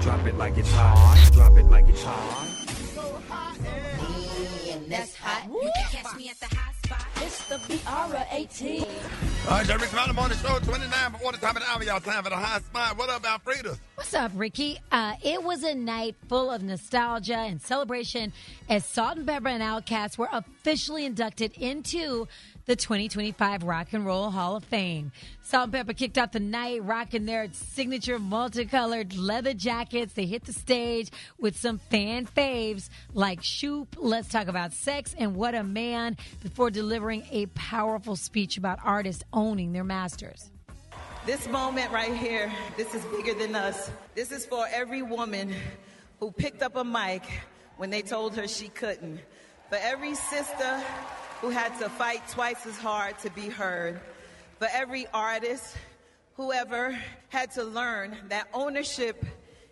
Drop it like it's hot. Drop it like it's hot. And that's hot. You can catch me at the hot spot. It's the BR18. All right, Rickey Smiley Morning Show, 29 before the top of the hour. Y'all time for the hot spot. What up, Alfreda? What's up, Ricky? It was a night full of nostalgia and celebration as Salt and Pepper and Outkast were officially inducted into the 2025 Rock and Roll Hall of Fame. Salt and Pepper kicked off the night rocking their signature multicolored leather jackets. They hit the stage with some fan faves like Shoop, Let's Talk About Sex, and What a Man before delivering a powerful speech about artists owning their masters. This moment right here, this is bigger than us. This is for every woman who picked up a mic when they told her she couldn't. For every sister who had to fight twice as hard to be heard. For every artist, whoever had to learn that ownership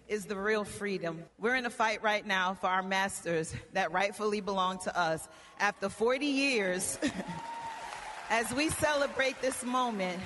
is the real freedom. We're in a fight right now for our masters that rightfully belong to us. After 40 years, as we celebrate this moment,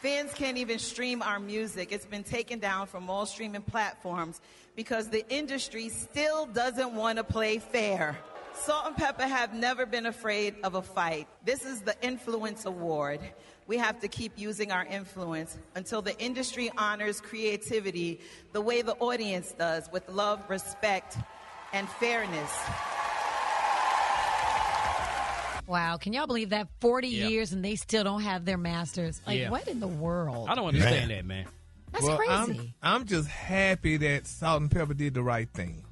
fans can't even stream our music. It's been taken down from all streaming platforms because the industry still doesn't want to play fair. Salt and Pepper have never been afraid of a fight. This is the Influence Award. We have to keep using our influence until the industry honors creativity the way the audience does, with love, respect, and fairness. Wow, can y'all believe that? 40 years and they still don't have their masters. Like, what in the world? I don't understand that, man. That's crazy. I'm just happy that Salt and Pepper did the right thing.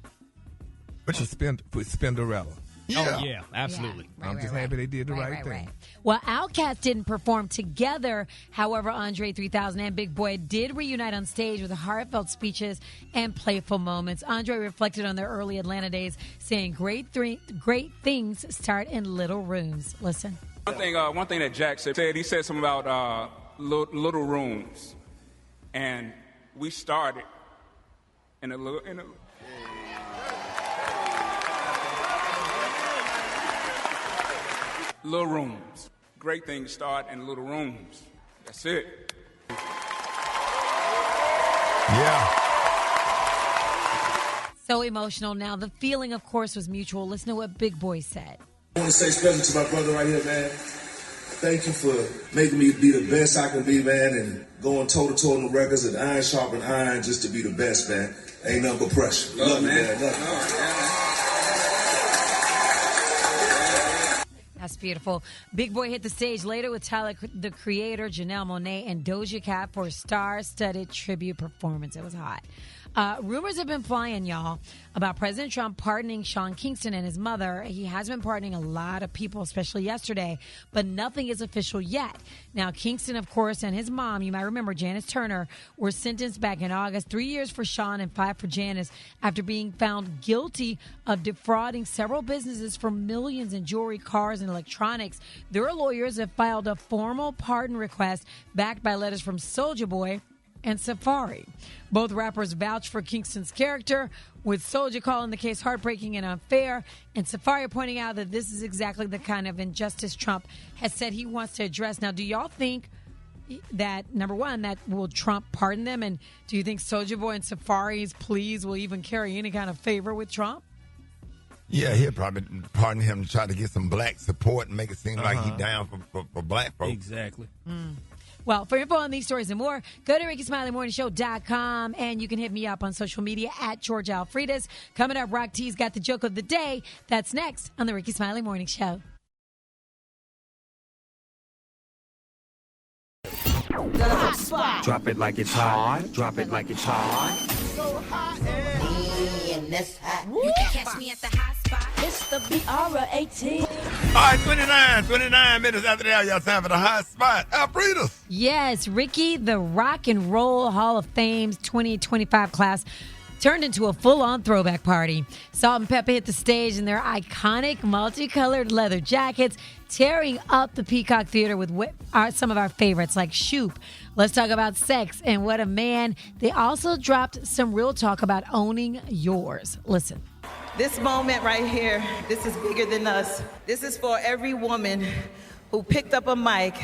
Which is Spinderella. Yeah. Oh, yeah, absolutely. Yeah. I'm just happy they did the right thing. Well, Outkast didn't perform together. However, Andre 3000 and Big Boy did reunite on stage with heartfelt speeches and playful moments. Andre reflected on their early Atlanta days, saying great things start in little rooms. Listen. One thing that Jack said, he said something about little rooms. And we started in a little... Little rooms. Great things start in little rooms. That's it. Yeah. So emotional. Now, the feeling, of course, was mutual. Listen to what Big Boy said. I want to say special to my brother right here, man. Thank you for making me be the best I can be, man, and going toe-to-toe on the records and iron sharpen iron just to be the best, man. Ain't nothing but pressure. Love you, man. That's beautiful. Big Boy hit the stage later with Tyler, the Creator, Janelle Monáe, and Doja Cat for a star-studded tribute performance. It was hot. Rumors have been flying, y'all, about President Trump pardoning Sean Kingston and his mother. He has been pardoning a lot of people, especially yesterday, but nothing is official yet. Now, Kingston, of course, and his mom, you might remember Janice Turner, were sentenced back in August, 3 years for Sean and 5 for Janice, after being found guilty of defrauding several businesses for millions in jewelry, cars, and electronics. Their lawyers have filed a formal pardon request backed by letters from Soulja Boy and Safari. Both rappers vouch for Kingston's character, with Soulja calling the case heartbreaking and unfair, and Safari pointing out that this is exactly the kind of injustice Trump has said he wants to address. Now, do y'all think that, number one, that will Trump pardon them, and do you think Soulja Boy and Safari's pleas will even carry any kind of favor with Trump? Yeah, he'll probably pardon him to try to get some black support and make it seem like he's down for black folks. Exactly. Well, for info on these stories and more, go to RickySmileyMorningShow.com, and you can hit me up on social media at George Alfredas. Coming up, Rock T's got the joke of the day. That's next on the Rickey Smiley Morning Show. Hot spot. Drop it like it's hot. Drop it like it's hot. And that's hot. You can catch me at the hot spot. It's the BR18. All right, 29 minutes after the hour, y'all time for the hot spot. Alfreda. Yes, Ricky, the Rock and Roll Hall of Fame's 2025 class turned into a full-on throwback party. Salt and Pepper hit the stage in their iconic multicolored leather jackets, tearing up the Peacock Theater with some of our favorites like Shoop, Let's Talk About Sex, and What a Man. They also dropped some real talk about owning yours. Listen. This moment right here, this is bigger than us. This is for every woman who picked up a mic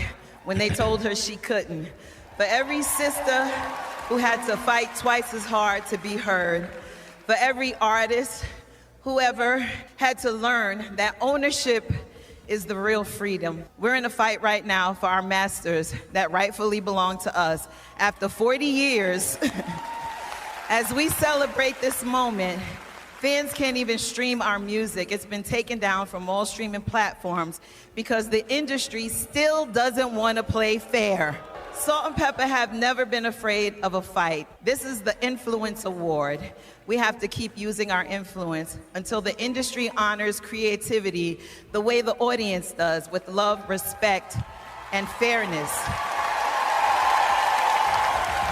when they told her she couldn't. For every sister who had to fight twice as hard to be heard. For every artist, whoever had to learn that ownership is the real freedom. We're in a fight right now for our masters that rightfully belong to us. After 40 years, as we celebrate this moment, fans can't even stream our music. It's been taken down from all streaming platforms because the industry still doesn't want to play fair. Salt and Pepper have never been afraid of a fight. This is the Influence Award. We have to keep using our influence until the industry honors creativity the way the audience does, with love, respect, and fairness.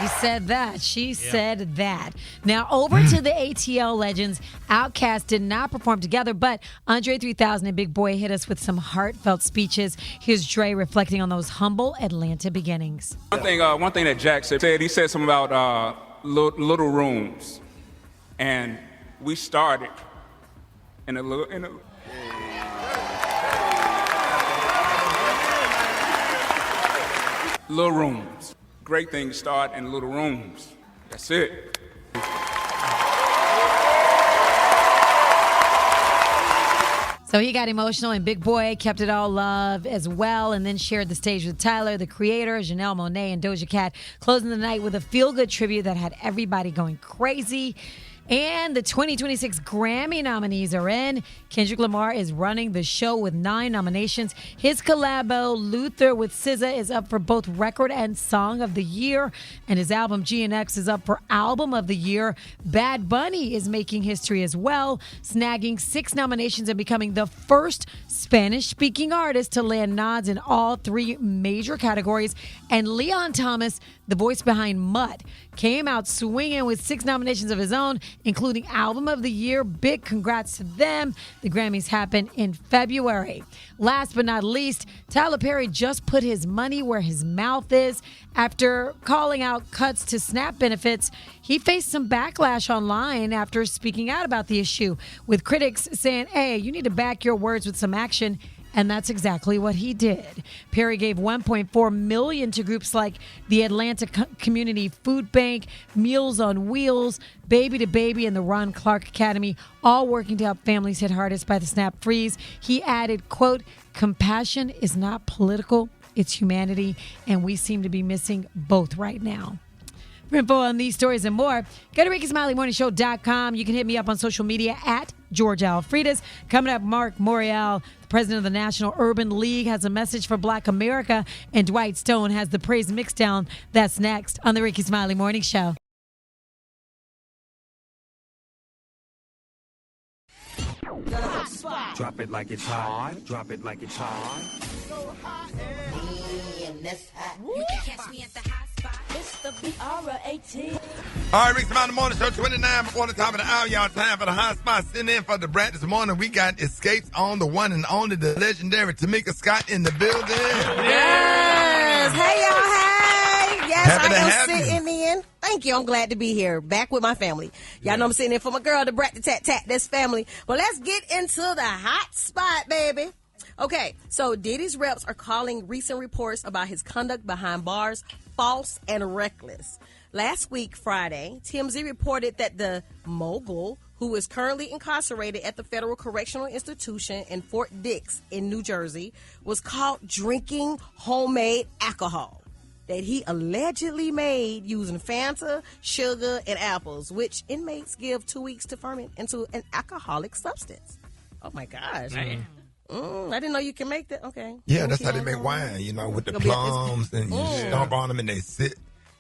You said that. She said that. Now, over to the ATL legends. Outkast did not perform together, but Andre 3000 and Big Boy hit us with some heartfelt speeches. Here's Dre reflecting on those humble Atlanta beginnings. One thing that Jack said, he said something about little rooms. And we started in a little... little rooms. Great things start in little rooms. That's it. So he got emotional, and Big Boy kept it all love as well, and then shared the stage with Tyler, the Creator, Janelle Monáe, and Doja Cat, closing the night with a feel-good tribute that had everybody going crazy. And the 2026 Grammy nominees are in. Kendrick Lamar is running the show with 9 nominations. His collabo, Luther with SZA, is up for both Record and Song of the Year. And his album, GNX, is up for Album of the Year. Bad Bunny is making history as well, snagging 6 nominations and becoming the first Spanish-speaking artist to land nods in all 3 major categories. And Leon Thomas, the voice behind Mutt, came out swinging with 6 nominations of his own, including Album of the Year. Big congrats to them. The Grammys happen in February. Last but not least, Tyler Perry just put his money where his mouth is. After calling out cuts to SNAP benefits, he faced some backlash online after speaking out about the issue, with critics saying, hey, you need to back your words with some action. And that's exactly what he did. Perry gave $1.4 million to groups like the Atlanta Community Food Bank, Meals on Wheels, Baby to Baby, and the Ron Clark Academy, all working to help families hit hardest by the SNAP freeze. He added, quote, compassion is not political, it's humanity, and we seem to be missing both right now. For info on these stories and more, go to RickySmileyMorningShow.com. You can hit me up on social media at George Alfredas. Coming up, Mark Morial, the president of the National Urban League, has a message for Black America, and Dwight Stone has the praise mixdown. That's next on the Rickey Smiley Morning Show. Drop it like it's hot. Drop it like it's hot. You can catch me at the hot spot. It's the BR18. All right, Rickey Smiley Morning Show, 29 before the top of the hour. Y'all, time for the hot spot. Sitting in for the Brat this morning. We got Escapes on, the one and only, the legendary Tamika Scott in the building. Yes. Hey, y'all. Hey. Yes, Happy to I am have you. sitting in. Thank you. I'm glad to be here. Back with my family. Y'all know I'm sitting in for my girl, the Brat, the Tat Tat. That's family. Well, let's get into the hot spot, baby. Okay, so Diddy's reps are calling recent reports about his conduct behind bars false and reckless. Last week, Friday, TMZ reported that the mogul, who is currently incarcerated at the Federal Correctional Institution in Fort Dix in New Jersey, was caught drinking homemade alcohol that he allegedly made using Fanta, sugar, and apples, which inmates give 2 weeks to ferment into an alcoholic substance. Oh, my gosh. I didn't know you can make that. Okay. Yeah, that's how they make wine, you know, with the plums, and you stomp on them and they sit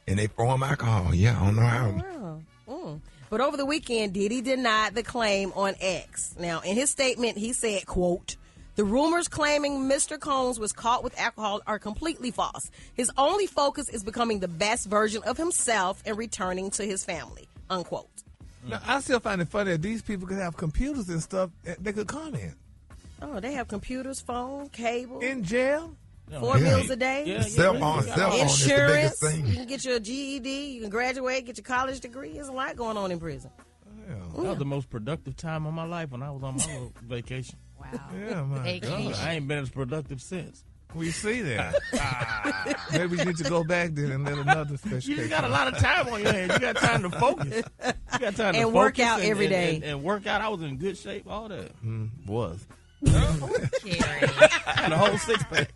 and they form alcohol. Yeah, I don't know how. Wow. But over the weekend, Diddy denied the claim on X. Now, in his statement, he said, quote, the rumors claiming Mr. Combs was caught with alcohol are completely false. His only focus is becoming the best version of himself and returning to his family, unquote. Now, I still find it funny that these people could have computers and stuff that they could comment. Oh, they have computers, phone, cable. In jail? 4 meals a day. Cell phone is the Insurance. biggest thing. You can get your GED. You can graduate, get your college degree. There's a lot going on in prison. That was the most productive time of my life when I was on my little vacation. Wow. Yeah, my God. I ain't been as productive since. We see that. Maybe we need to go back then and let another special. You got a lot of time on your hands. You got time to focus. You got time to and focus work out every day. And work out. I was in good shape. All that Was. had a whole 6-pack.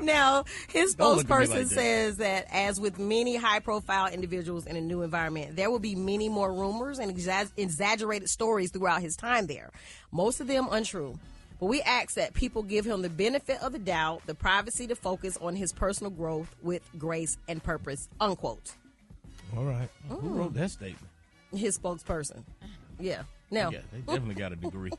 Now, his Don't look at me spokesperson like that. says that as with many high-profile individuals in a new environment, there will be many more rumors and exaggerated stories throughout his time there, most of them untrue. But we ask that people give him the benefit of the doubt, the privacy to focus on his personal growth with grace and purpose, unquote. All right. Who wrote that statement? His spokesperson. Yeah. Now, Yeah, they definitely got a degree.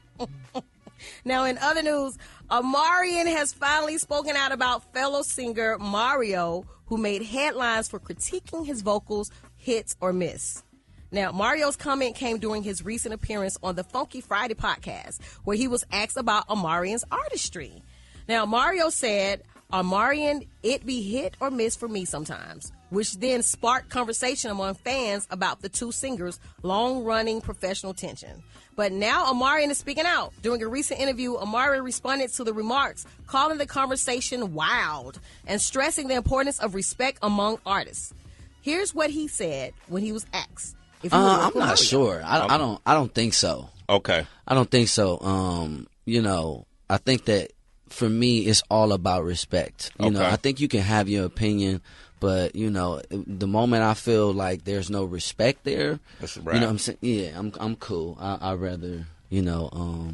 Now, in other news, Omarion has finally spoken out about fellow singer Mario, who made headlines for critiquing his vocals, hit or miss. Now, Mario's comment came during his recent appearance on the Funky Friday podcast, where he was asked about Omarion's artistry. Now, Mario said, Omarion, it be hit or miss for me sometimes, which then sparked conversation among fans about the two singers' long-running professional tension. But now Omarion is speaking out. During a recent interview, Omarion responded to the remarks, calling the conversation wild and stressing the importance of respect among artists. Here's what he said when he was asked. If he was I'm not sure. I don't think so. Okay. I don't think so. You know, I think that for me, it's all about respect. You know, I think you can have your opinion, but you know, the moment I feel like there's no respect there, that's right. You know what I'm saying? Yeah, I'm cool. I'd rather, you know,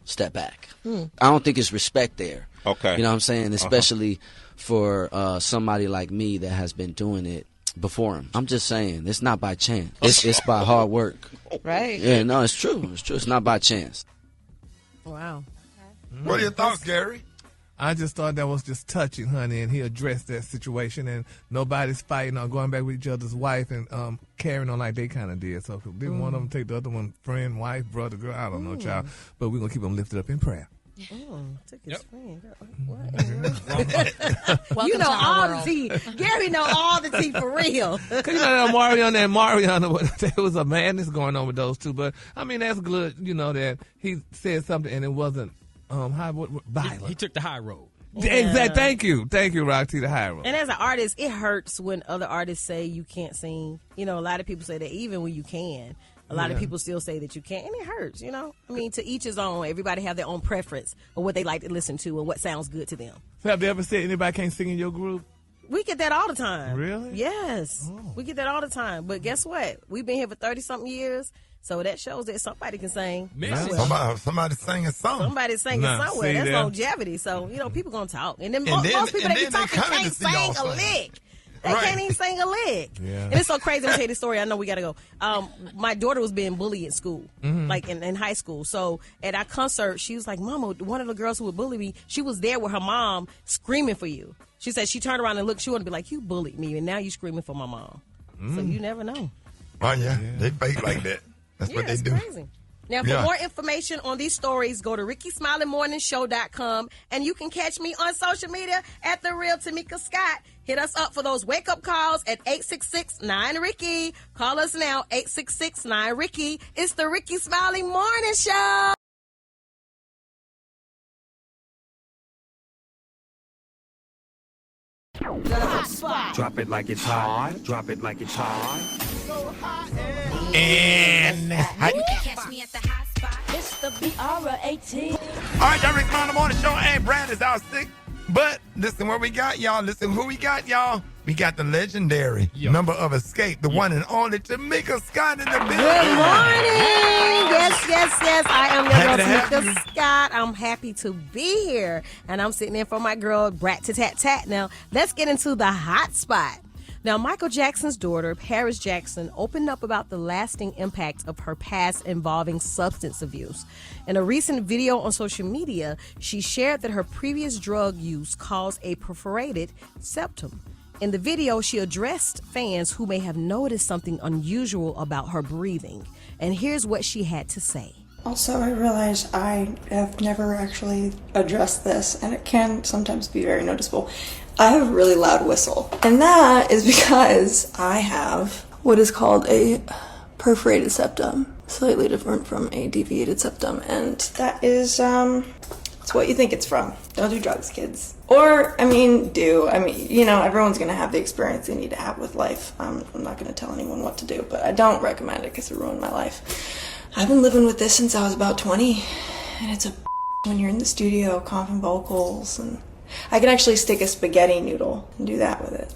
step back. I don't think it's respect there. Okay. You know what I'm saying? Especially for somebody like me that has been doing it before him. I'm just saying, it's not by chance. It's by hard work. Right. Yeah, no, it's true. It's true. It's not by chance. Wow. What are your thoughts, Gary? I just thought that was just touching, honey, and he addressed that situation, and nobody's fighting or going back with each other's wife and carrying on like they kind of did. So didn't one of them take the other one, friend, wife, brother, girl, I don't know, child. But we're going to keep them lifted up in prayer. Took his friend. What? You know all the tea. Gary know all the tea for real. Because you know that Mariana, there was a madness going on with those two. But, I mean, that's good, you know, that he said something and it wasn't violent. He took the high road. Exactly. Thank you, Roxy, the high road. And as an artist, it hurts when other artists say you can't sing. You know, a lot of people say that even when you can. A lot of people still say that you can't, and it hurts, you know? I mean, to each his own. Everybody have their own preference of what they like to listen to and what sounds good to them. So have they ever said anybody can't sing in your group? We get that all the time. Really? Yes. We get that all the time. But guess what? We've been here for 30-something years, so that shows that somebody can sing. Somebody's singing something. Somebody's singing somewhere. That's longevity. So, you know, people going to talk. And then most people that be talking can't sing a lick. They can't even sing a lick. Yeah. And it's so crazy. I'm going to tell you the story. I know we got to go. My daughter was being bullied at school, like in high school. So at our concert, she was like, Mama, one of the girls who would bully me, she was there with her mom screaming for you. She said she turned around and looked. She wanted to be like, you bullied me, and now you screaming for my mom. So you never know. Oh, yeah. They fake like that. That's what they do. Crazy. Now, for more information on these stories, go to RickeySmileyMorningShow.com, and you can catch me on social media at The Real Tamika Scott. Hit us up for those wake-up calls at 866-9-RICKEY. Call us now, 866-9-RICKEY. It's the Rickey Smiley Morning Show. Drop it like it's hot. Drop it like it's hot. And Catch me at the hot spot. It's the BR18. all right, y'all, Rick Smiley Morning Show, and Brat is out sick. But listen what we got, y'all. Listen who we got, y'all. We got the legendary member of Escape, the one and only Tamika Scott in the building. Good morning. Yes. I am your girl, Tamika Scott. I'm happy to be here. And I'm sitting in for my girl, Brat to Tat Tat. Now, let's get into the hot spot. Now, Michael Jackson's daughter, Paris Jackson, opened up about the lasting impact of her past involving substance abuse. In a recent video on social media, she shared that her previous drug use caused a perforated septum. In the video, she addressed fans who may have noticed something unusual about her breathing. And here's what she had to say. Also, I realize I have never actually addressed this, and it can sometimes be very noticeable. I have a really loud whistle, and that is because I have what is called a perforated septum, slightly different from a deviated septum, and that is It's what you think it's from. Don't do drugs, kids. Or, do. Everyone's going to have the experience they need to have with life. I'm not going to tell anyone what to do, but I don't recommend it because it ruined my life. I've been living with this since I was about 20, and it's a when you're in the studio comping vocals, and I can actually stick a spaghetti noodle and do that with it.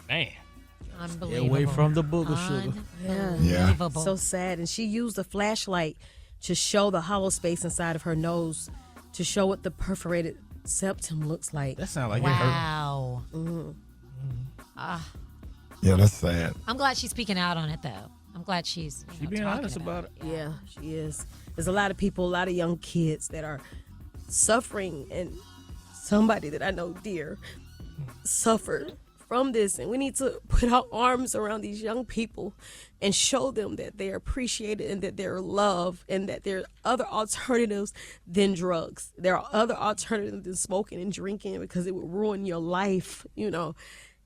Man. Unbelievable. Stay away from the booger sugar. Yeah. So sad. And she used a flashlight to show the hollow space inside of her nose, to show what the perforated septum looks like. That sounds like wow. it hurt. Wow. Yeah, that's sad. I'm glad she's speaking out on it, though. I'm glad she's being honest about it. Yeah, she is. There's a lot of people, a lot of young kids that are suffering, and somebody that I know dear suffered from this, and we need to put our arms around these young people and show them that they're appreciated and that they're loved and that there are other alternatives than drugs. There are other alternatives than smoking and drinking, because it will ruin your life.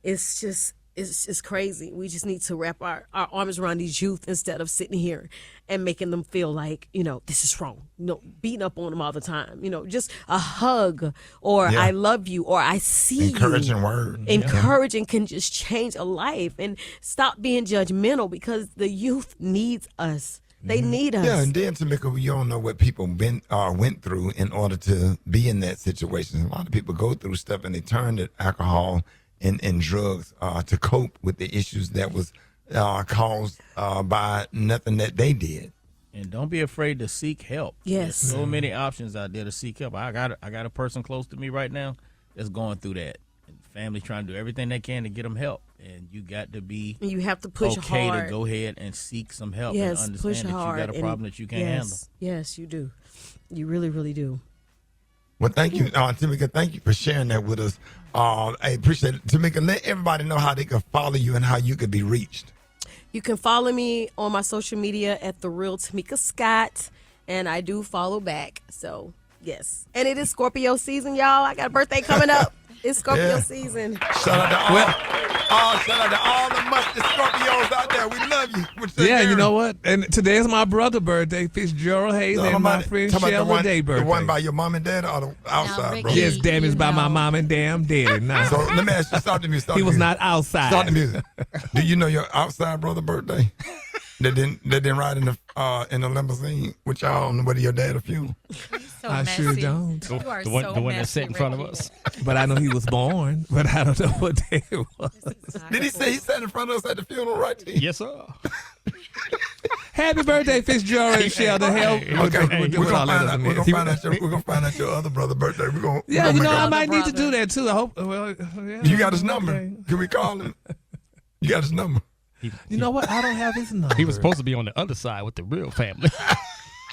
It's just it's crazy. We just need to wrap our arms around these youth instead of sitting here and making them feel like, this is wrong. Beating up on them all the time. Just a hug, or I love you, or I see Encouraging you. word. Encouraging can just change a life. And stop being judgmental, because the youth needs us. They need us. Yeah, and then, Tamika, we all know what people went through in order to be in that situation. A lot of people go through stuff, and they turn to alcohol and drugs to cope with the issues that was caused by nothing that they did. And don't be afraid to seek help. Yes. There's so many options out there to seek help. I got a person close to me right now that's going through that. And family trying to do everything they can to get them help. And you got to be you have to push okay hard. to go ahead and seek some help. Yes, and push understand that hard. you got a problem that you can't handle. Yes, you do. You really, really do. Well, thank you, Tamika. Thank you for sharing that with us. I appreciate it. Tamika, let everybody know how they can follow you and how you could be reached. You can follow me on my social media at The Real Tamika Scott, and I do follow back. So, yes. And it is Scorpio season, y'all. I got a birthday coming up. It's Scorpio season. Shout out to all the musty Scorpios out there. We love you. Yeah, you know what? And today is my brother's birthday, Fitzgerald Hayes, and my friend Shelby Day birthday. The one by your mom and dad or the outside, bro? Yes, damn, it's by my mom and damn daddy. Now. So let me ask you, start the music. He was not outside. Start the music. Do you know your outside brother birthday? They didn't ride in the limousine with y'all on the way to your dad's funeral. So I messy. sure don't. You are The one so that sat in messy, front of Rickey. us. But I know he was born, but I don't know what day it was. Did he say he sat in front of us at the funeral, right? Yes, sir. Happy birthday, Fitzgerald and Sheldon. Okay, we're gonna find out your other brother's birthday. Yeah, I might need to do that too. I hope. Well, yeah. You got his number? Can we call him? You got his number? You know what? I don't have his number. He was supposed to be on the other side with the real family.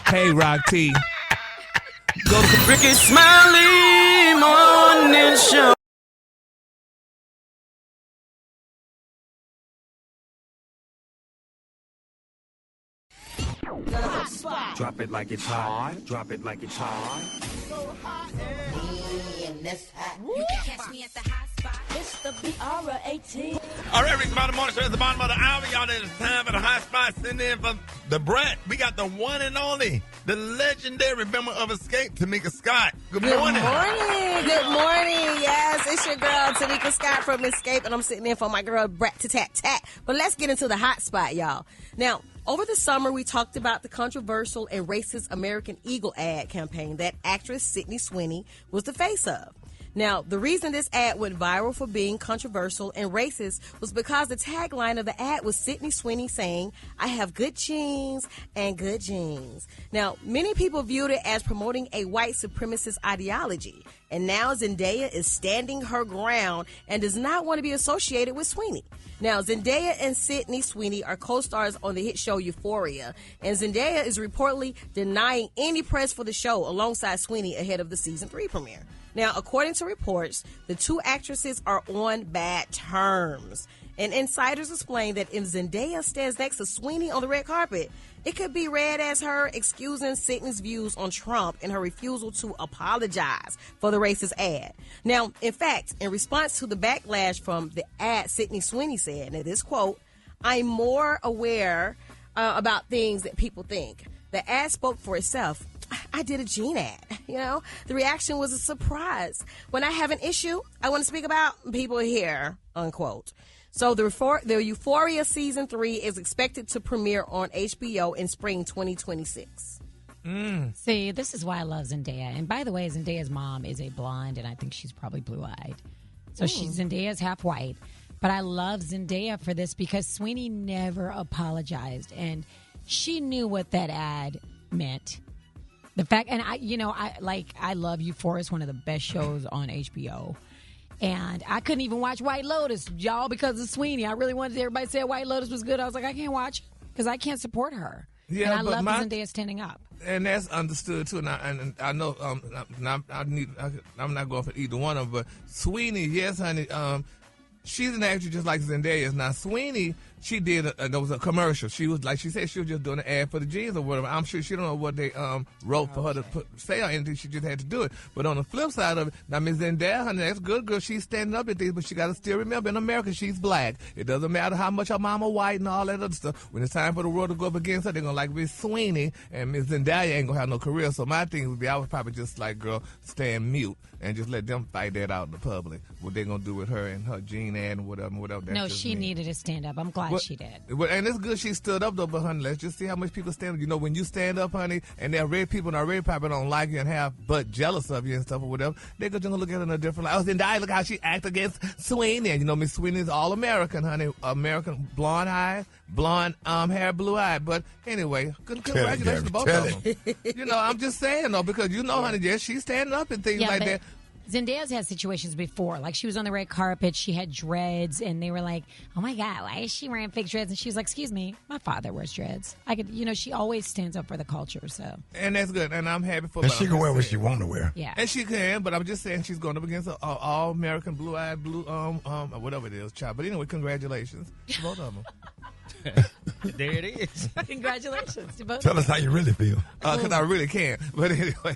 Hey, Rock T. Go to the Rickey Smiley Morning Show. Drop it like it's hot. Drop it like it's hot. You can catch me at the hot spot. It's the BR18. All right, Rick's Bottom Morning Show. It's the bottom of the hour. Y'all, it's time for the hot spot. Sitting in for the Brat. We got the one and only, the legendary member of Escape, Tamika Scott. Good morning. Good morning. Yes, it's your girl, Tamika Scott from Escape, and I'm sitting in for my girl, Brat to Tat Tat. But let's get into the hot spot, y'all. Now, over the summer, we talked about the controversial and racist American Eagle ad campaign that actress Sydney Sweeney was the face of. Now, the reason this ad went viral for being controversial and racist was because the tagline of the ad was Sydney Sweeney saying, "I have good genes and good genes." Now, many people viewed it as promoting a white supremacist ideology. And now Zendaya is standing her ground and does not want to be associated with Sweeney. Now, Zendaya and Sydney Sweeney are co-stars on the hit show Euphoria, and Zendaya is reportedly denying any press for the show alongside Sweeney ahead of the season 3 premiere. Now, according to reports, the two actresses are on bad terms. And insiders explain that if Zendaya stands next to Sweeney on the red carpet, it could be read as her excusing Sydney's views on Trump and her refusal to apologize for the racist ad. Now, in fact, in response to the backlash from the ad, Sydney Sweeney said, now this quote, "I'm more aware about things that people think. The ad spoke for itself. I did a Gene ad. The reaction was a surprise. When I have an issue I want to speak about, people here, unquote. So the Euphoria season 3 is expected to premiere on HBO in spring 2026. See, this is why I love Zendaya. And by the way, Zendaya's mom is a blonde, and I think she's probably blue-eyed. So Zendaya's half white. But I love Zendaya for this because Sweeney never apologized, and she knew what that ad meant. The fact, and I love Euphoria. It's one of the best shows on HBO. And I couldn't even watch White Lotus, y'all, because of Sweeney. I really wanted everybody to say White Lotus was good. I was like, I can't watch it because I can't support her. Yeah, and I love Zendaya standing up. And that's understood too. And I know I'm not going for either one of them, but Sweeney, yes, honey. She's an actress just like Zendaya is. Now, Sweeney, she did there was a commercial. She was like she said she was just doing an ad for the jeans or whatever. I'm sure she don't know what they wrote for her to say or anything. She just had to do it. But on the flip side of it, now Miss Zendaya, honey, that's good girl. She's standing up at things, but she got to still remember in America she's black. It doesn't matter how much her mama white and all that other stuff. When it's time for the world to go up against her, they're gonna like Miss Sweeney, and Miss Zendaya ain't gonna have no career. So my thing would be, I would probably just like girl stand mute and just let them fight that out in the public. What they gonna do with her and her Gene ad and whatever. No, she needed to stand up. I'm glad she did. And it's good she stood up though, but honey, let's just see how much people stand up. When you stand up, honey, and there are red people and already probably don't like you and have but jealous of you and stuff or whatever, they're gonna look at it in a different light. Oh, Zendaya, look how she act against Sweeney. And Miss Sweeney is all American, honey. American, blonde eyes, blonde hair, blue eye. But anyway, congratulations to both of them. I'm just saying though, because honey, yes, she's standing up and things like that. Zendaya's had situations before. Like, she was on the red carpet, she had dreads, and they were like, oh my God, why is she wearing fake dreads? And she was like, excuse me, my father wears dreads. She always stands up for the culture, so. And that's good, and I'm happy for her. And she can wear what she want to wear. Yeah. And she can, but I'm just saying she's going up against an all-American blue-eyed, whatever it is, child. But anyway, congratulations to both of them. There it is. Congratulations to both. Tell us how you really feel. Because I really can. But anyway.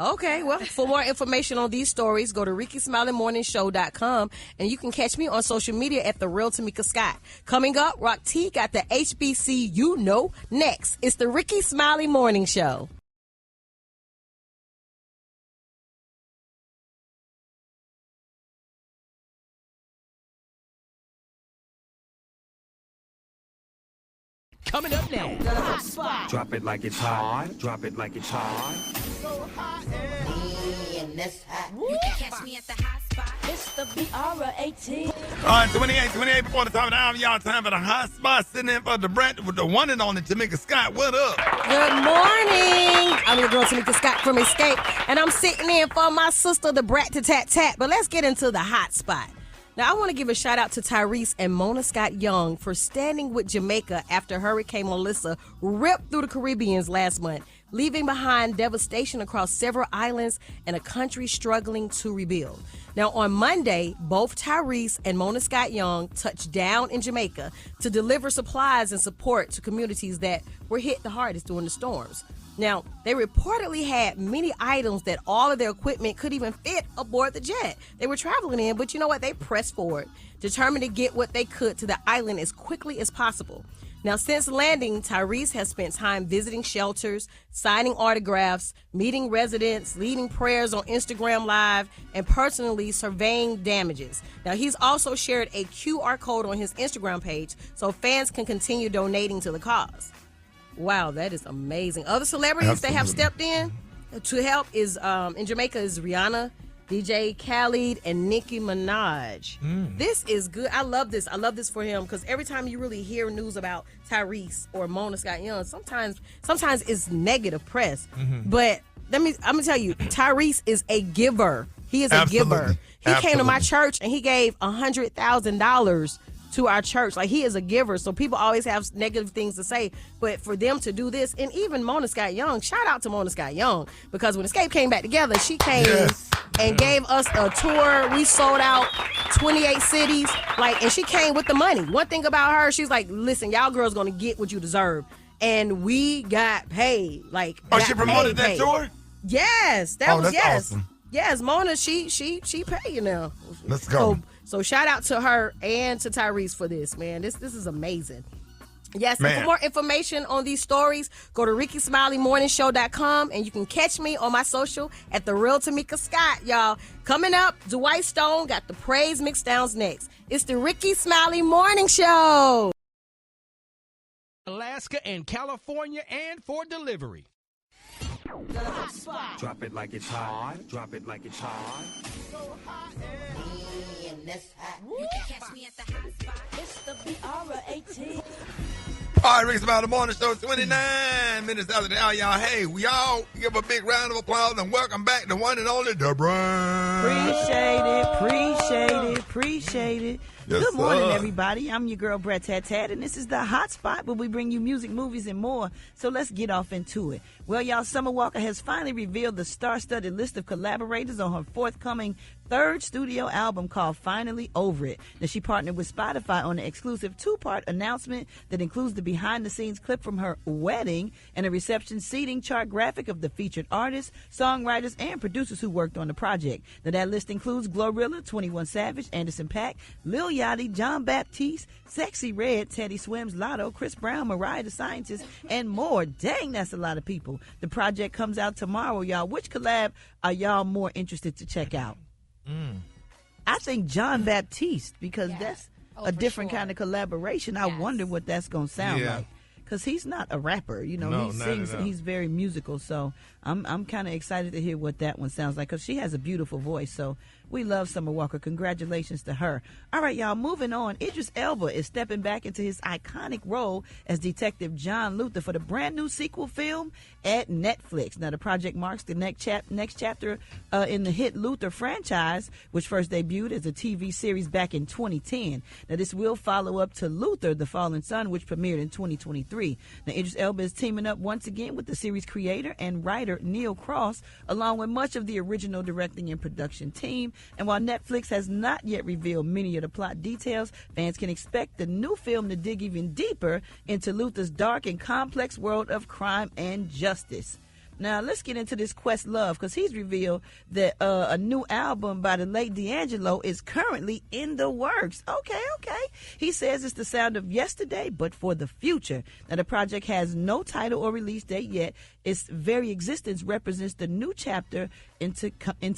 Okay, well, for more information on these stories, go to RickeySmileyMorningShow.com, and you can catch me on social media at The Real Tamika Scott. Coming up, Rock T got the HBC next. It's the Rickey Smiley Morning Show. Coming up now. The hot spot. Drop it like it's hot. Drop it like it's hot. In this hot. You can catch me at the hot spot. It's the BR18. All right, 28 before the top of the hour. Y'all time for the hot spot. Sitting in for the Brat with the one and only Tamika Scott. What up? Good morning. I'm your girl Tamika Scott from Escape, and I'm sitting in for my sister, the Brat to Tat Tat. But let's get into the hot spot. Now, I want to give a shout out to Tyrese and Mona Scott Young for standing with Jamaica after Hurricane Melissa ripped through the Caribbean last month, leaving behind devastation across several islands and a country struggling to rebuild. Now, on Monday, both Tyrese and Mona Scott Young touched down in Jamaica to deliver supplies and support to communities that were hit the hardest during the storms. Now, they reportedly had many items that all of their equipment could even fit aboard the jet they were traveling in, but you know what? They pressed forward, determined to get what they could to the island as quickly as possible. Now, since landing, Tyrese has spent time visiting shelters, signing autographs, meeting residents, leading prayers on Instagram Live, and personally surveying damages. Now, he's also shared a QR code on his Instagram page so fans can continue donating to the cause. Wow, that is amazing. Other celebrities that have stepped in to help is in Jamaica is Rihanna, DJ Khaled, and Nicki Minaj. This is good. I love this. I love this for him because every time you really hear news about Tyrese or Mona Scott Young, sometimes it's negative press. But I'm gonna tell you, Tyrese is a giver. He is a giver. He came to my church and he gave $100,000 to our church. Like, he is a giver, so people always have negative things to say, but for them to do this, and even Mona Scott Young, shout out to Mona Scott Young, because when Escape came back together, she came and gave us a tour. We sold out 28 cities, and she came with the money. One thing about her, she's like, listen, y'all girls gonna get what you deserve, and we got paid. She promoted that tour? Yes, that's awesome. Yes, Mona, she paid now. Let's go. So shout out to her and to Tyrese for this, man. This is amazing. Yes, and for more information on these stories, go to RickeySmileyMorningShow.com, and you can catch me on my social at The Real Tamika Scott, y'all. Coming up, Dwight Stone got the Praise Mixdowns next. It's the Rickey Smiley Morning Show. Alaska and California and for delivery. The hot spot. Drop it like it's hot. Drop it like it's hot. So hot and this hot. You can catch me at the hot spot. It's the BR18. All right, Rickey Smiley Morning Show, 29 minutes after the hour, y'all. Hey, we all give a big round of applause and welcome back the one and only Deborah. Appreciate it. Yes, Good morning, sir. everybody. I'm your girl, Brat, and this is the Hot Spot where we bring you music, movies, and more. So let's get off into it. Well, y'all, Summer Walker has finally revealed the star-studded list of collaborators on her forthcoming third studio album called Finally Over It. Now, she partnered with Spotify on an exclusive 2-part announcement that includes the behind-the-scenes clip from her wedding and a reception seating chart graphic of the featured artists, songwriters, and producers who worked on the project. Now, that list includes Glorilla, 21 Savage, Anderson .Paak, Lil Yachty, John Baptiste, Sexy Red, Teddy Swims, Lotto, Chris Brown, Mariah the Scientist, and more. Dang, that's a lot of people. The project comes out tomorrow, y'all. Which collab are y'all more interested to check out? I think John Baptiste, because that's a different kind of collaboration. I wonder what that's going to sound like. Because he's not a rapper, you know, No, he not sings at and all. he's very musical. So I'm kind of excited to hear what that one sounds like because she has a beautiful voice. So we love Summer Walker. Congratulations to her. All right, y'all, moving on. Idris Elba is stepping back into his iconic role as Detective John Luther for the brand new sequel film at Netflix. Now, the project marks the next chapter in the hit Luther franchise, which first debuted as a TV series back in 2010. Now, this will follow up to Luther, The Fallen Son, which premiered in 2023. Now, Idris Elba is teaming up once again with the series creator and writer Neil Cross, along with much of the original directing and production team. And while Netflix has not yet revealed many of the plot details, fans can expect the new film to dig even deeper into Luther's dark and complex world of crime and justice. Now, let's get into this Questlove, because he's revealed that a new album by the late D'Angelo is currently in the works. Okay. He says it's the sound of yesterday, but for the future. Now, the project has no title or release date yet. Its very existence represents the new chapter into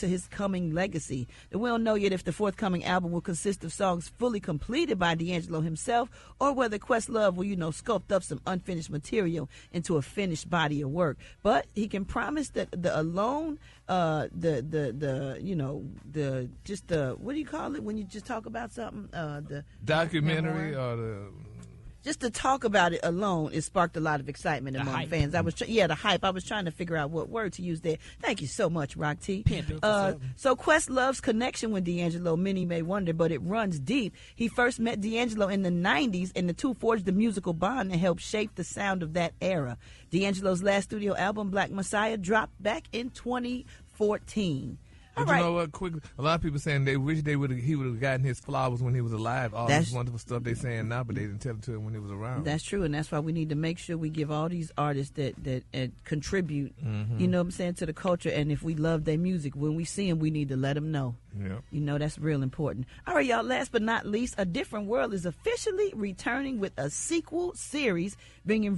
his coming legacy. We don't know yet if the forthcoming album will consist of songs fully completed by D'Angelo himself, or whether Questlove will, sculpt up some unfinished material into a finished body of work. But he can promise that the alone, what do you call it when you just talk about something? The documentary or the... Just to talk about it alone, it sparked a lot of excitement among fans. The hype. I was trying to figure out what word to use there. Thank you so much, Rock T. So Questlove's connection with D'Angelo, many may wonder, but it runs deep. He first met D'Angelo in the 90s, and the two forged a musical bond that helped shape the sound of that era. D'Angelo's last studio album, Black Messiah, dropped back in 2014. But you know what? Quickly, a lot of people saying they wish he would have gotten his flowers when he was alive. All this wonderful stuff they saying now, but they didn't tell it to him when he was around. That's true, and that's why we need to make sure we give all these artists that contribute, you know what I'm saying, to the culture. And if we love their music, when we see them, we need to let them know. Yeah. That's real important. All right, y'all, last but not least, A Different World is officially returning with a sequel series, bringing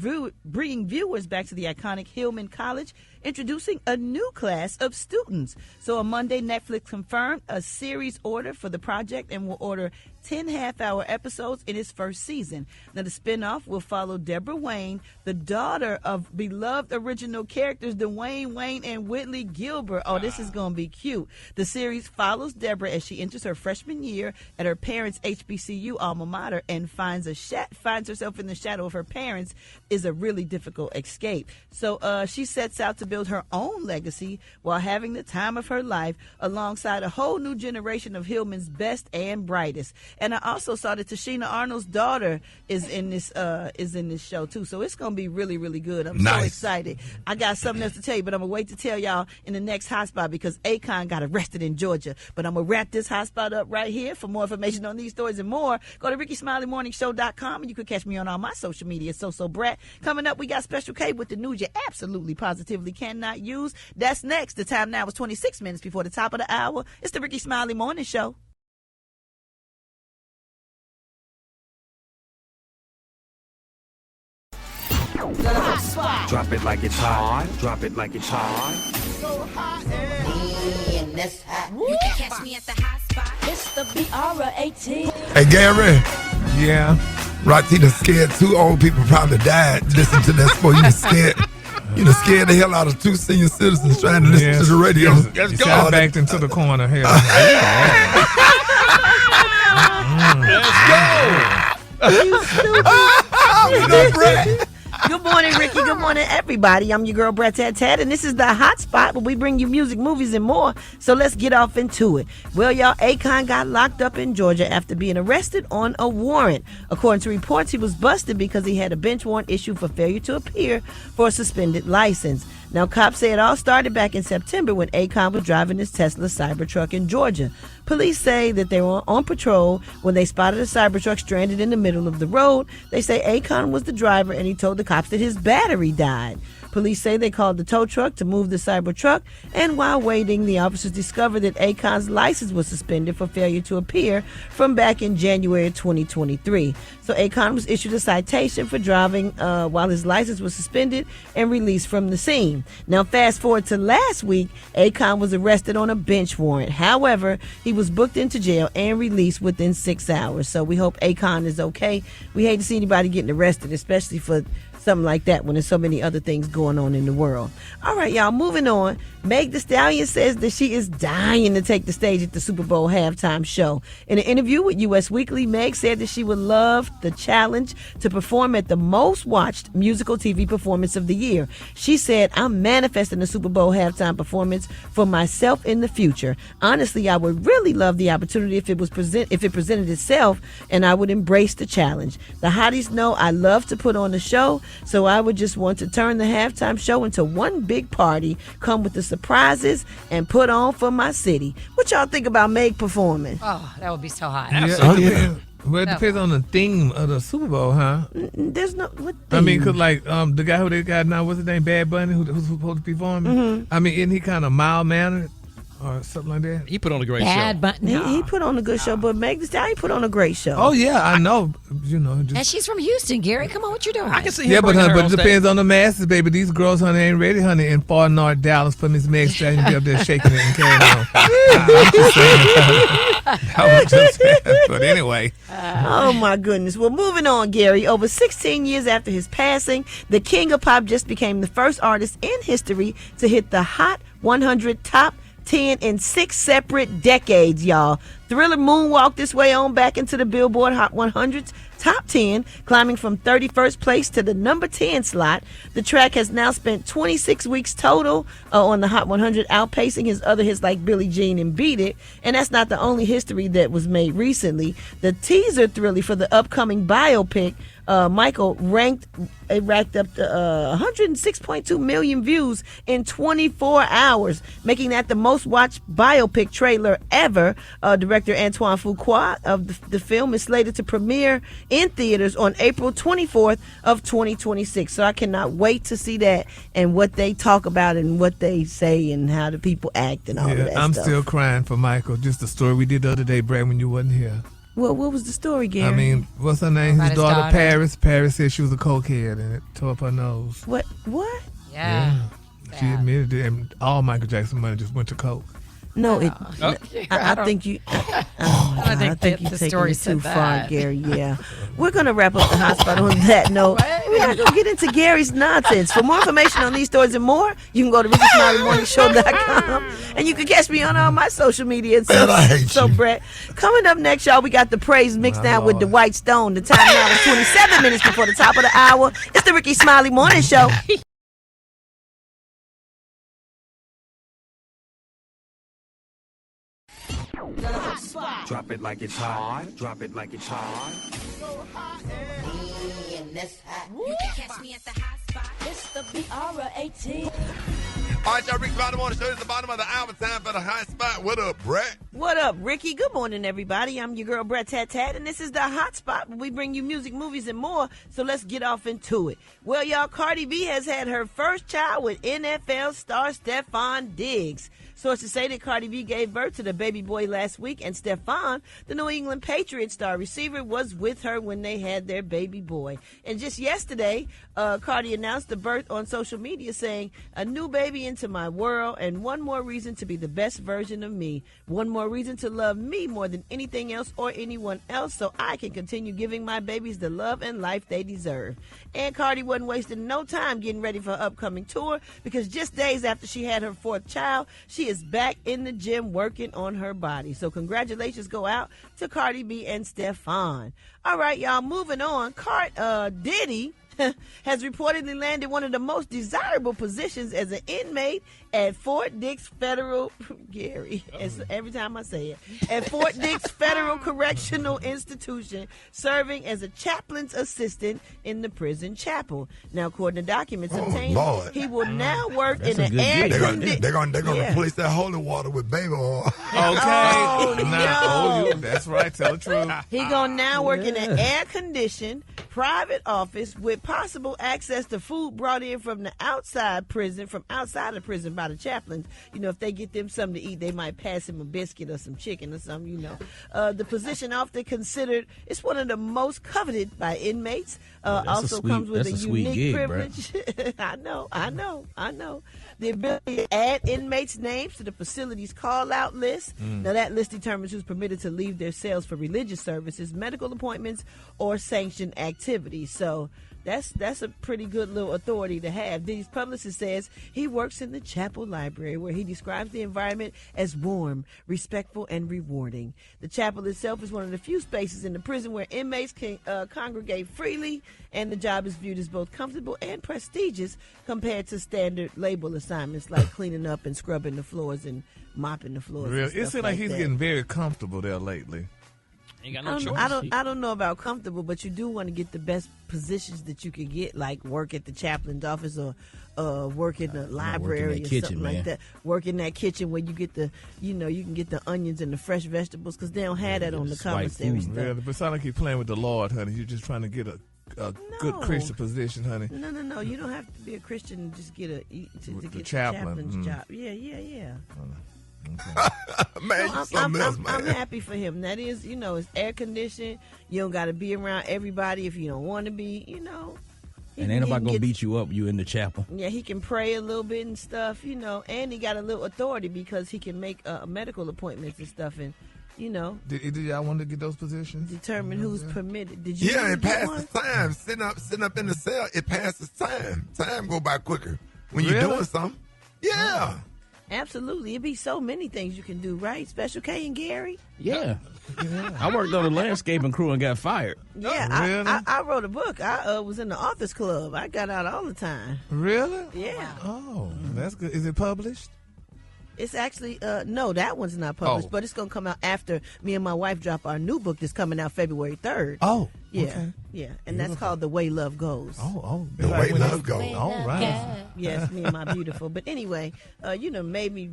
viewers back to the iconic Hillman College, introducing a new class of students. So on Monday, Netflix confirmed a series order for the project and will order 10 half-hour episodes in its first season. Now, the spinoff will follow Deborah Wayne, the daughter of beloved original characters Dwayne Wayne and Whitley Gilbert. Oh, this is going to be cute. The series follows Deborah as she enters her freshman year at her parents' HBCU alma mater and finds herself in the shadow of her parents is a really difficult escape. So she sets out to build her own legacy while having the time of her life alongside a whole new generation of Hillman's best and brightest. And I also saw that Tashina Arnold's daughter is in this show too. So it's gonna be really, really good. I'm so excited. I got something else to tell you, but I'm gonna wait to tell y'all in the next hotspot because Akon got arrested in Georgia. But I'm gonna wrap this hotspot up right here. For more information on these stories and more, go to RickeySmileyMorningShow.com and you can catch me on all my social media. So Brat. Coming up, we got Special K with the news you absolutely positively cannot use. That's next. The time now is 26 minutes before the top of the hour. It's the Rickey Smiley Morning Show. Hot spot. Drop it like it's hot. Drop it like it's hot. And that's hot. You can catch me at the hot spot. It's the BR18. Hey, Gary. Yeah. Roxy done scared 2 old people probably died. Listen to that sport. You done scared. You done scared the hell out of 2 senior citizens trying to listen to the radio. Let's go. I backed into the corner here. Let's go. Good morning, Ricky. Good morning, everybody. I'm your girl, Brat, and this is the Hot Spot where we bring you music, movies, and more. So let's get off into it. Well, y'all, Akon got locked up in Georgia after being arrested on a warrant. According to reports, he was busted because he had a bench warrant issued for failure to appear for a suspended license. Now, cops say it all started back in September when Akon was driving his Tesla Cybertruck in Georgia. Police say that they were on patrol when they spotted a Cybertruck stranded in the middle of the road. They say Akon was the driver and he told the cops that his battery died. Police say they called the tow truck to move the Cybertruck, and while waiting, the officers discovered that Akon's license was suspended for failure to appear from back in January 2023. So Akon was issued a citation for driving while his license was suspended and released from the scene. Now, fast forward to last week, Akon was arrested on a bench warrant. However, he was booked into jail and released within 6 hours. So we hope Akon is okay. We hate to see anybody getting arrested, especially for something like that when there's so many other things going on in the world. All right, y'all, moving on. Meg Thee Stallion says that she is dying to take the stage at the Super Bowl halftime show. In an interview with US Weekly, Meg said that she would love the challenge to perform at the most watched musical TV performance of the year. She said, I'm manifesting a Super Bowl halftime performance for myself in the future. Honestly, I would really love the opportunity if it presented itself, and I would embrace the challenge. The hotties know I love to put on a show, so I would just want to turn the halftime show into one big party, come with the surprises, and put on for my city. What y'all think about Meg performing? Oh, that would be so hot. Yeah. Well, it depends on the theme of the Super Bowl, huh? There's no. What I mean, because like the guy who they got now, what's his name, Bad Bunny, who's supposed to be performing. Mm-hmm. I mean, isn't he kind of mild mannered or something like that? He put on a great Bad show. Bunny. He put on a good show, but Meg Thee Stallion put on a great show. Oh yeah, I know. You know, just, And she's from Houston, Gary. Come on, what you doing? I can see yeah, him but bringing her honey, on but it stage. depends on the masses, baby. These girls, honey, ain't ready, honey, in far north Dallas for Miss Meg Stallion to be up there shaking it and carrying on. I'm just saying. I was just saying. But anyway. Oh my goodness. Well, moving on, Gary. Over 16 years after his passing, the King of Pop just became the first artist in history to hit the Hot 100 Top 10 in 6 separate decades, y'all. Thriller moonwalked this way on back into the Billboard Hot 100's Top 10, climbing from 31st place to the number 10 slot. The track has now spent 26 weeks total on the Hot 100, outpacing his other hits like Billie Jean and Beat It. And that's not the only history that was made recently. The teaser Thriller for the upcoming biopic, Michael, racked up to 106.2 million views in 24 hours, making that the most watched biopic trailer ever. Director Antoine Fuqua of the film is slated to premiere in theaters on April 24th of 2026. So I cannot wait to see that and what they talk about and what they say and how the people act and all of that I'm stuff. still crying for Michael. Just the story we did the other day, Brad, when you wasn't here. Well, what was the story, Gary? I mean, what's her name? About His his daughter, daughter. Paris. Paris said she was a cokehead and it tore up her nose. What? Yeah. She admitted it, and all Michael Jackson money just went to coke. No, it. Oh. I think you. I think you the taking story it too said far, that. Gary. Yeah, we're gonna wrap up the hot spot on that note. We're not gonna get into Gary's nonsense. For more information on these stories and more, you can go to RickySmileyMorningShow.com, and you can catch me on all my social media. And Man, I hate so you. Brett, coming up next, y'all, we got the praise mixed down with the White Stone. The time now is 27 minutes before the top of the hour. It's the Rickey Smiley Morning Show. Drop it like it's hot. Drop it like it's hot. And that's hot. You can catch me at the hot spot. It's the BR18. All right, y'all, Rick Bottom on the show. It's the bottom of the hour. Time for the hot spot. What up, Brat? What up, Ricky? Good morning, everybody. I'm your girl, Brat, and this is the Hot Spot where we bring you music, movies, and more. So let's get off into it. Well, y'all, Cardi B has had her first child with NFL star Stephon Diggs. Sources say that Cardi B gave birth to the baby boy last week, and Stephon, the New England Patriots star receiver, was with her when they had their baby boy. And just yesterday, Cardi announced the birth on social media, saying, "A new baby into my world, and one more reason to be the best version of me. One more reason to love me more than anything else or anyone else, so I can continue giving my babies the love and life they deserve." And Cardi wasn't wasting no time getting ready for her upcoming tour, because just days after she had her fourth child, she is back in the gym working on her body. So congratulations go out to Cardi B and Stephon. All right, y'all, moving on. Diddy has reportedly landed one of the most desirable positions as an inmate at Fort Dix Federal every time I say it, at Fort Dix Federal Correctional Institution, serving as a chaplain's assistant in the prison chapel. Now, according to documents obtained, he will now work in an air conditioned. They're gonna replace that holy water with baby oil. Okay, no. That's right. Tell the truth. He gonna now work in an air-conditioned private office with possible access to food brought in from the outside of prison by the chaplains. You know, if they get them something to eat, they might pass him a biscuit or some chicken or something, you know. The position often considered, it's one of the most coveted by inmates. Also comes with a unique gig, privilege. I know. The ability to add inmates' names to the facility's call-out list. Now, that list determines who's permitted to leave their cells for religious services, medical appointments, or sanctioned activities. So that's a pretty good little authority to have. Diddy's publicist says he works in the chapel library, where he describes the environment as warm, respectful, and rewarding. The chapel itself is one of the few spaces in the prison where inmates can congregate freely, and the job is viewed as both comfortable and prestigious compared to standard label assignments like cleaning up and scrubbing the floors and mopping the floors. Really? It seems like he's getting very comfortable there lately. I don't know about comfortable, but you do want to get the best positions that you can get, like work at the chaplain's office or work in the library or something like that. Work in that kitchen where you get you can get the onions and the fresh vegetables, because they don't have that on the commissary stuff. Yeah, but sound like you're playing with the Lord, honey. You're just trying to get a good Christian position, honey. No. You don't have to be a Christian and just get to get the chaplain's job. Yeah. Man, I'm happy for him. That is, it's air conditioned. You don't got to be around everybody if you don't want to be, And ain't nobody gonna beat you up. You in the chapel. Yeah, he can pray a little bit and stuff, and he got a little authority because he can make medical appointments and stuff, and Did y'all want to get those positions? Determine who's permitted. Did you? Yeah, it passes time. Sitting up in the cell, it passes time. Time go by quicker when you're doing something. Yeah. Absolutely. It'd be so many things you can do, right? Special K and Gary? Yeah. I worked on a landscaping crew and got fired. Yeah, really? I wrote a book. I was in the authors club. I got out all the time. Really? Yeah. Oh, that's good. Is it published? It's actually, no, that one's not published, but it's going to come out after me and my wife drop our new book that's coming out February 3rd. Oh, yeah. Okay. Yeah, and that's called The Way Love Goes. Oh, The Way Love Goes. All right. Yes, me and my beautiful. But anyway, made me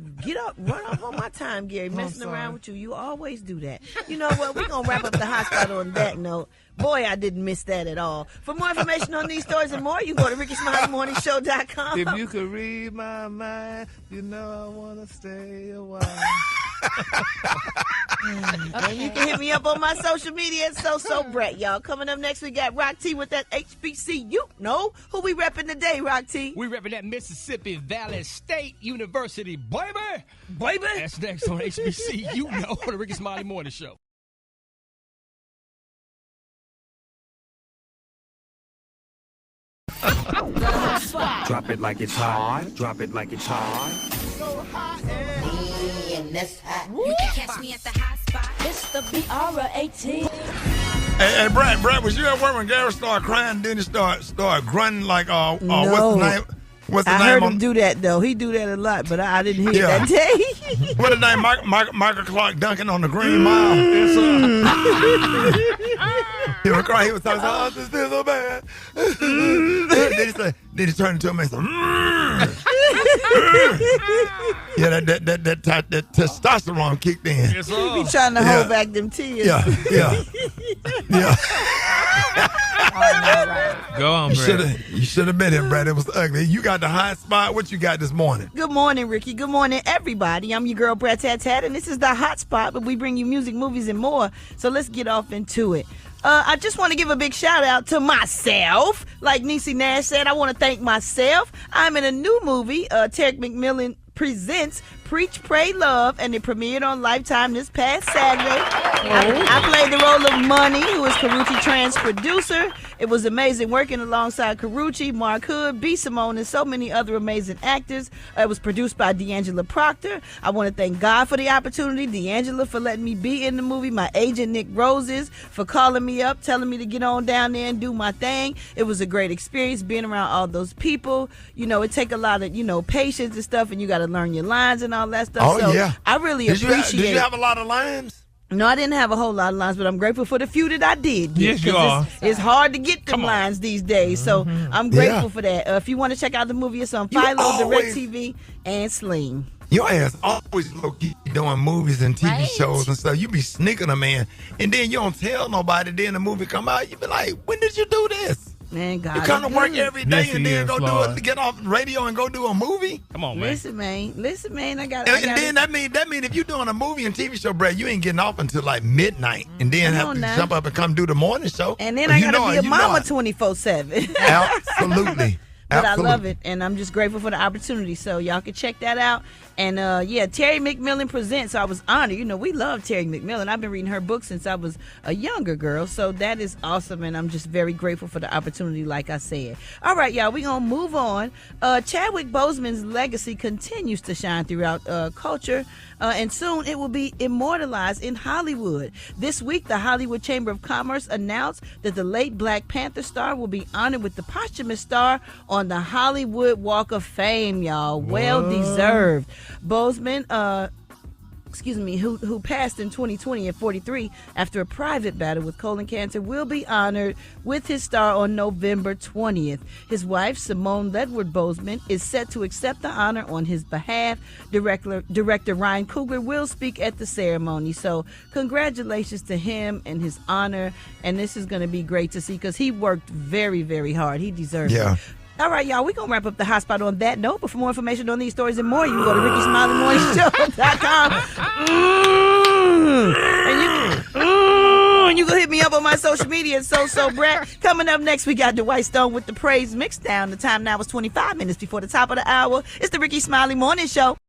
run off on my time, Gary, messing around with you. You always do that. You know what? We're going to wrap up the hot spot on that note. Boy, I didn't miss that at all. For more information on these stories and more, you can go to RickySmileyMorningShow.com. If you could read my mind, I want to stay a while. And you can hit me up on my social media at So Brat, y'all. Coming up next, we got Rock T with that HBCU. Who we repping today, Rock T? We repping that Mississippi Valley State University, baby. Baby. That's next on HBCU, on the Ricky Smiley Morning Show. Drop it like it's hot. Drop it like it's hot. So hot and that's hot. You can catch me at the hot spot. It's the BR18. Hey, Brat, was you at work when Gary started crying? Then he start grunting like No. what's the name? What's the I name? heard him do that, though. He do that a lot, but I didn't hear that day. What's the name? Michael Clark Duncan on the Green Mile. He was crying. He was talking, oh, this is so bad. then he turned to him and said, yeah, that testosterone kicked in. He be trying to hold back them tears. Yeah. Oh, no, right. Go on, Brat. You should have been here, Brat. It was ugly. You got the hot spot. What you got this morning? Good morning, Ricky. Good morning, everybody. I'm your girl, Brat Tat Tat, and this is the Hot Spot, but we bring you music, movies, and more. So let's get off into it. I just want to give a big shout out to myself. Like Niecy Nash said, I want to thank myself. I'm in a new movie, Tarek McMillan presents Preach, Pray, Love, and it premiered on Lifetime this past Saturday. I played the role of Money, who is Karuchi Tran's producer. It was amazing working alongside Karuchi, Mark Hood, B. Simone, and so many other amazing actors. It was produced by D'Angela Proctor. I want to thank God for the opportunity, D'Angela for letting me be in the movie, my agent Nick Roses for calling me up, telling me to get on down there and do my thing. It was a great experience being around all those people. You know, it take a lot of, patience and stuff, and you got to learn your lines and all that stuff. Oh, so yeah. I really appreciate Did you have a lot of lines? No, I didn't have a whole lot of lines, but I'm grateful for the few that I did. Yes, you are. It's hard to get them lines these days, so I'm grateful for that. If you want to check out the movie, it's on Philo, DirecTV, and Sling. Your ass always low-key doing movies and TV shows and stuff. You be sneaking them in, and then you don't tell nobody. Then the movie come out, you be like, when did you do this? Man, God, you come to work every day Yes, and he then is, go Lord. get off the radio and go do a movie. Come on, man. Listen, man, I got. And then that mean if you're doing a movie and TV show, Brad, you ain't getting off until like midnight, and then Come have on to now. jump up and come do the morning show. And then I gotta be a mama it. 24/7. Absolutely. But Absolutely. I love it, and I'm just grateful for the opportunity. So y'all can check that out. And Terry McMillan presents. So I was honored. We love Terry McMillan. I've been reading her book since I was a younger girl. So that is awesome, and I'm just very grateful for the opportunity, like I said. All right, y'all, we're going to move on. Chadwick Boseman's legacy continues to shine throughout culture, and soon it will be immortalized in Hollywood. This week, the Hollywood Chamber of Commerce announced that the late Black Panther star will be honored with the posthumous star on the Hollywood Walk of Fame, y'all. Well deserved. Boseman, who passed in 2020 at 43 after a private battle with colon cancer, will be honored with his star on November 20th. His wife, Simone Ledward Boseman, is set to accept the honor on his behalf. Director Ryan Coogler will speak at the ceremony. So congratulations to him and his honor. And this is going to be great to see because he worked very, very hard. He deserves it. All right, y'all, we're going to wrap up the hot spot on that note. But for more information on these stories and more, you can go to RickySmileyMorningShow.com. And you can hit me up on my social media at So Brat. Coming up next, we got Dwight Stone with the Praise Mixdown. The time now is 25 minutes before the top of the hour. It's the Rickey Smiley Morning Show.